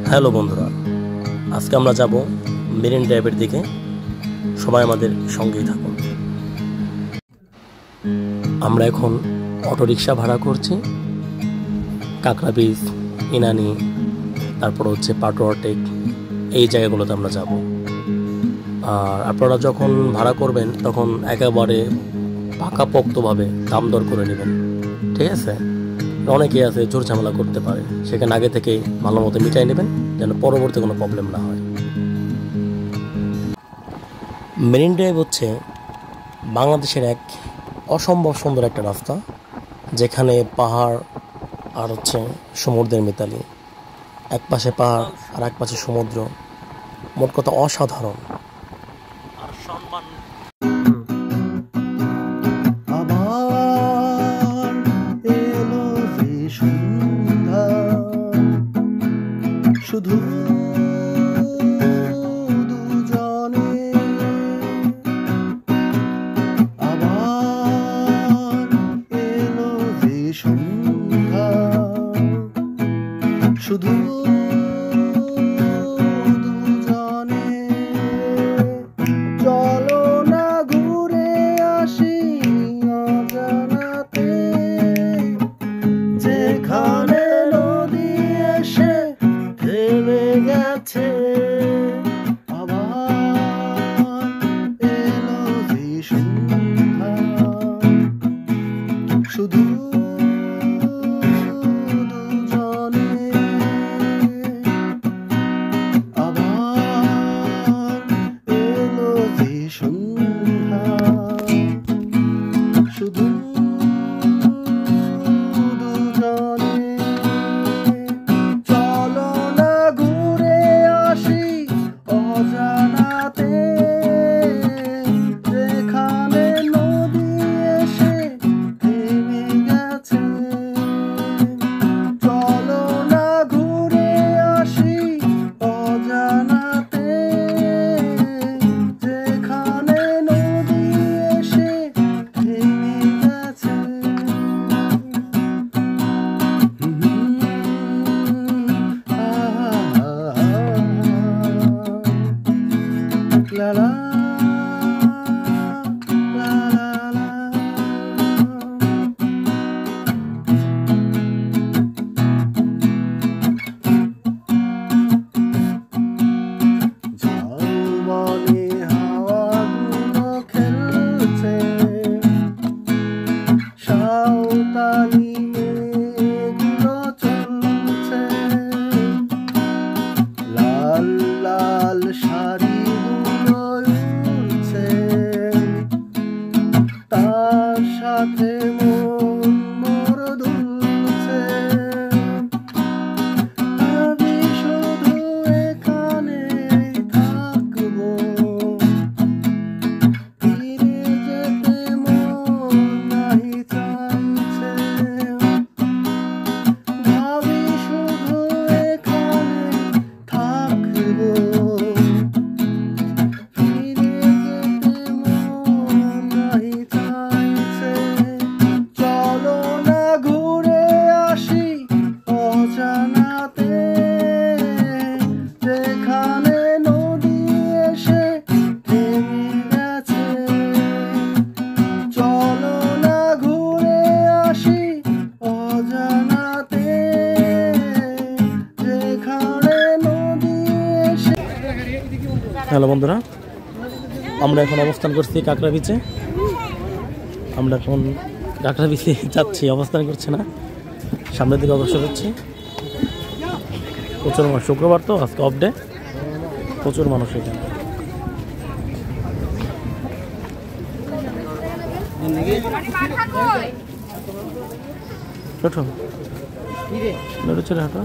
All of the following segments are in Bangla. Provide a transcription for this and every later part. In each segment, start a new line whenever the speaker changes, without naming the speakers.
হ্যালো বন্ধুরা, আজকে আমরা যাব মেরিন ড্রাইভের দিকে। সবাই আমাদের সঙ্গেই থাকুন। আমরা এখন অটোরিকশা ভাড়া করছি। কাঁকড়া বীচ, ইনানি, তারপর হচ্ছে পাটুয়াটেক, এই জায়গাগুলোতে আমরা যাব। আর আপনারা যখন ভাড়া করবেন তখন একেবারে পাকাপোক্তভাবে দাম দর করে নেবেন, ঠিক আছে? অনেকেই আছে জোর ঝামেলা করতে পারে, সেখানে আগে থেকেই ভালো মতো মিটাই নেবেন যেন পরবর্তী কোনো প্রবলেম না হয়। মেরিন ড্রাইভ হচ্ছে বাংলাদেশের এক অসম্ভব সুন্দর একটা রাস্তা, যেখানে পাহাড় আর হচ্ছে সমুদ্রের মিতালি। এক পাশে পাহাড় আর এক পাশে সমুদ্র, মোট কথা অসাধারণ। আর সম্মান
শুধু দুজনে আবার এলো যে সন্ধ্যা, শুধু দুজনে চলো না ঘুরে আসি অজানাতে, যেখানে নদী এসে থেমে গেছে, আবার এলো যে সন্ধ্যা, শুধু দুজনে আবার এলো যে সন্ধ্যা, শুধু la la la la ঝলমলে হাওয়াগুলো খেলছে, সাঁওতালি মেঘগুলো চলছে, লাল লাল শাড়ি তার সাথে মন মোর দুলছে, আমি শুধু এখানে থাকবো, ফিরে যেতে মন নাহি চাইছে, ভাবি শুধু এখানে থাকবো,
হ্যালো বন্ধুরা, আমরা এখন অবস্থান করছি কাঁকড়া বিচে। আমরা এখন কাঁকড়া বিচে যাচ্ছি, অবস্থান করছি না, সামনের দিকে অগ্রসর হচ্ছি। প্রচুর মানুষ, শুক্রবার তো আজকে অফ ডে, প্রচুর মানুষ এখানে। ছেলে হাঁটো,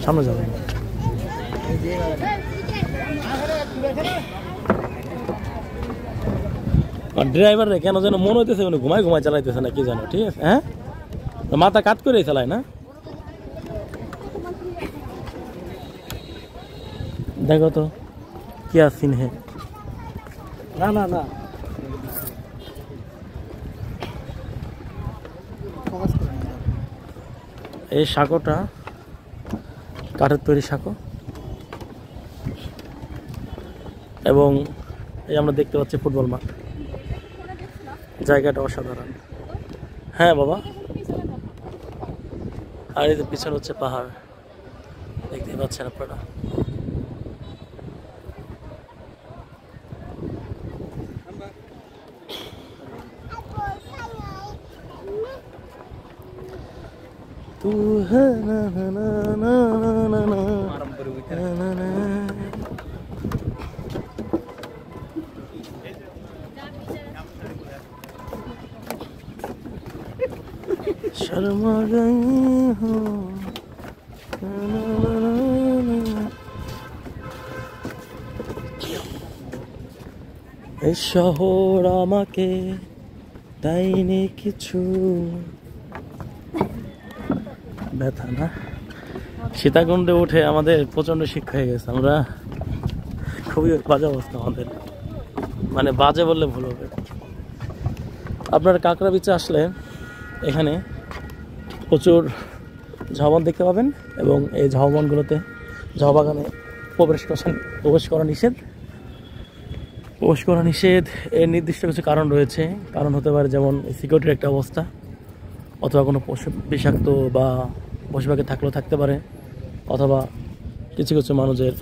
সামনে যাবে। ড্রাইভার কেন যেন মনে হইতেছে উনি ঘুমায় ঘুমায় চালাইতেছে না কি জানো, ঠিক আছে? হ্যাঁ, মাথা কাট করে চালায় না। দেখো তো কি সিন হে। না না না, এই সাঁকোটা কাঠের তৈরি সাঁকো, এবং এই আমরা দেখতে পাচ্ছি ফুটবল মাঠ। জায়গাটা অসাধারণ। হ্যাঁ বাবা, আর এই যে পিছনে হচ্ছে পাহাড়, দেখতে পাচ্ছেন আপনারা। तू है ना ना ना ना ना ना ना ना। शर्मा गई हो ना ना ना ना। এই শহর আমাকে দেয়নি কিছু। ব্যথা না, সীতাকুণ্ডে উঠে আমাদের প্রচন্ড শিক্ষা হয়ে গেছে। আমরা খুবই বাজে অবস্থা আমাদের, মানে বাজে বললে ভুল হবে। আপনার কাঁকড়া বিচে আসলে এখানে প্রচুর ঝাউবন দেখতে পাবেন, এবং এই ঝাউবনগুলোতে, ঝাউ বাগানে প্রবেশ করা নিষেধ। প্রবেশ করা নিষেধ, এর নির্দিষ্ট কিছু কারণ রয়েছে। কারণ হতে পারে যেমন সিকিউরিটির একটা অবস্থা, অথবা কোনো পশু বিষাক্ত বা পশু পাখি থাকলেও থাকতে পারে, অথবা কিছু কিছু মানুষের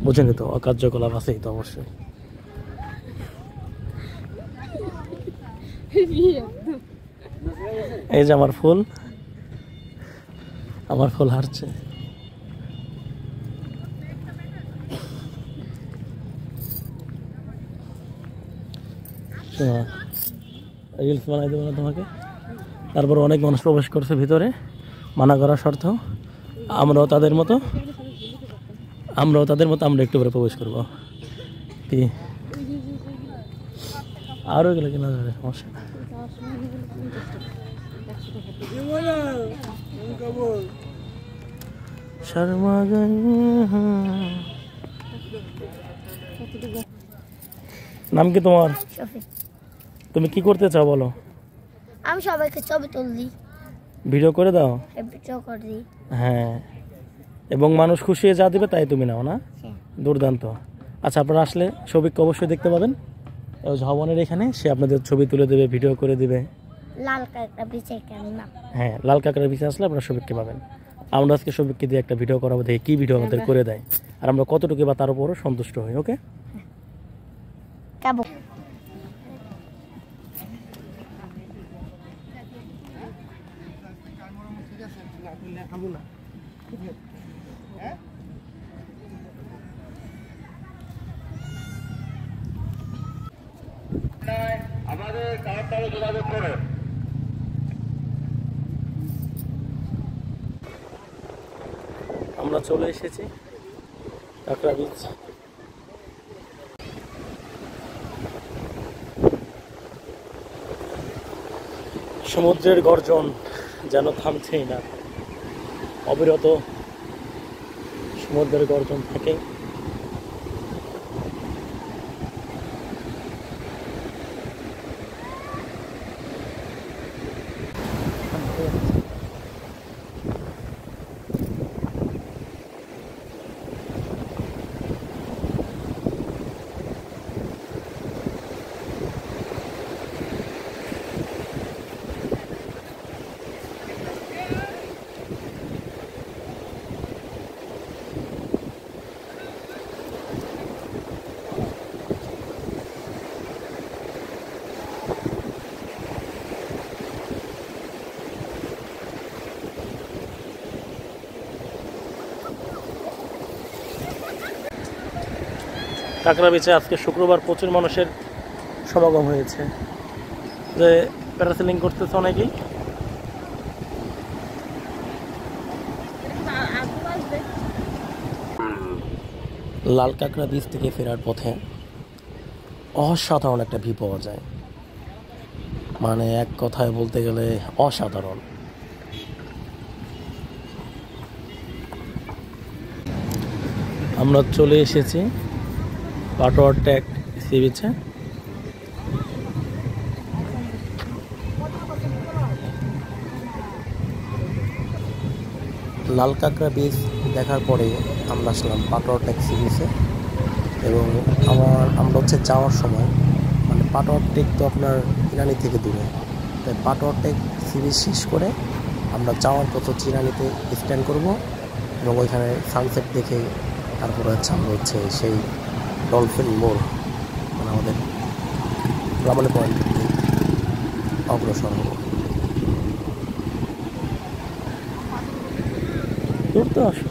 বুঝে নিত অকার্যকলাপ আছেই তো অবশ্যই। এই যে আমার ফুল হারছে। রিলস বানাই দেবো না তোমাকে। তারপর অনেক মানুষ প্রবেশ করছে ভিতরে, মানা করার শর্ত। আমরাও তাদের মতো আমরা একটু করে প্রবেশ করবো। আরও গেলে কিনা যাবে, সমস্যা না। শর্মা গই। নাম কি তোমার? তুমি কি করতে চাও বলো?
আমি সবাইকে ছবি তুলি,
ভিডিও করে দাও।
ভিডিও করি।
হ্যাঁ, এবং মানুষ খুশি হয়ে যা দিবে তাই তুমি নাও না? দুর্দান্ত। আচ্ছা, আপনারা আসলে সবিককে অবশ্যই দেখতে পাবেন ঝাউবনের এখানে। সে আপনাদের ছবি তুলে দেবে, ভিডিও করে দিবে।
লাল কাঁকড়া বিচে কেন না?
হ্যাঁ, লাল কাঁকড়ার বিচে আসলে আপনারা সবিককে পাবেন। আমরা আজকে সবিককে দিয়ে একটা ভিডিও করাবো, দেখি কি ভিডিও আমাদের করে দেয়, আর আমরা কতটুকু বা তার উপরও সন্তুষ্ট হই। ওকে,
যাবো।
আমাদের তাড়াতাড়ি যোগাযোগ করে।
আমরা চলে এসেছি কাঁকড়া বিচ। সমুদ্রের গর্জন যেন থামছেই না, অবিরত সমুদ্রের গর্জন থাকে। কাঁকড়া বিচে আজকে শুক্রবার প্রচুর মানুষের সমাগম হয়েছে। যে প্যারাসেলিং করতেছে অনেকেই। লাল কাঁকড়া বিচ থেকে ফেরার পথে অসাধারণ একটা ভিউ পাওয়া যায়, মানে এক কথায় বলতে গেলে অসাধারণ। আমরা চলে এসেছি পাটোয়ার ট্যাগ সি বিচে। লাল কাঁকড়া বীচ দেখার পরে আমরা আসলাম পাটোয়ার টেক সি বিচে। এবং আমরা হচ্ছে যাওয়ার সময় মানে পাটোয়ার টেক তো আপনার ইরানি থেকে দূরে, তাই পাটোয়ার টেক সি বিচ শেষ করে আমরা যাওয়ার পথ হচ্ছে ইরানিতে স্ট্যান্ড করব এবং ওইখানে সানসেট দেখে তারপরে হচ্ছে আমরা হচ্ছে সেই ডলফিন মোড় মানে আমাদের রামানি পয়েন্ট অগ্রসর হব। ঘুরতে আসো।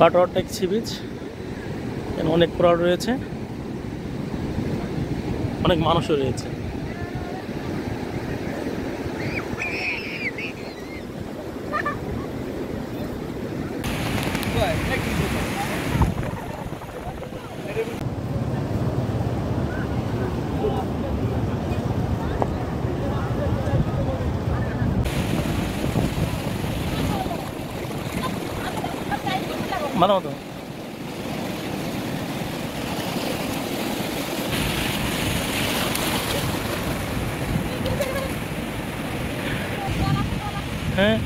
পাটোয়ার টেক সি বিচ অনেক ক্রাউড রয়েছে, অনেক মানুষও রয়েছে। বানাও তো। হ্যাঁ,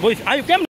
বইস আয়ু কেমন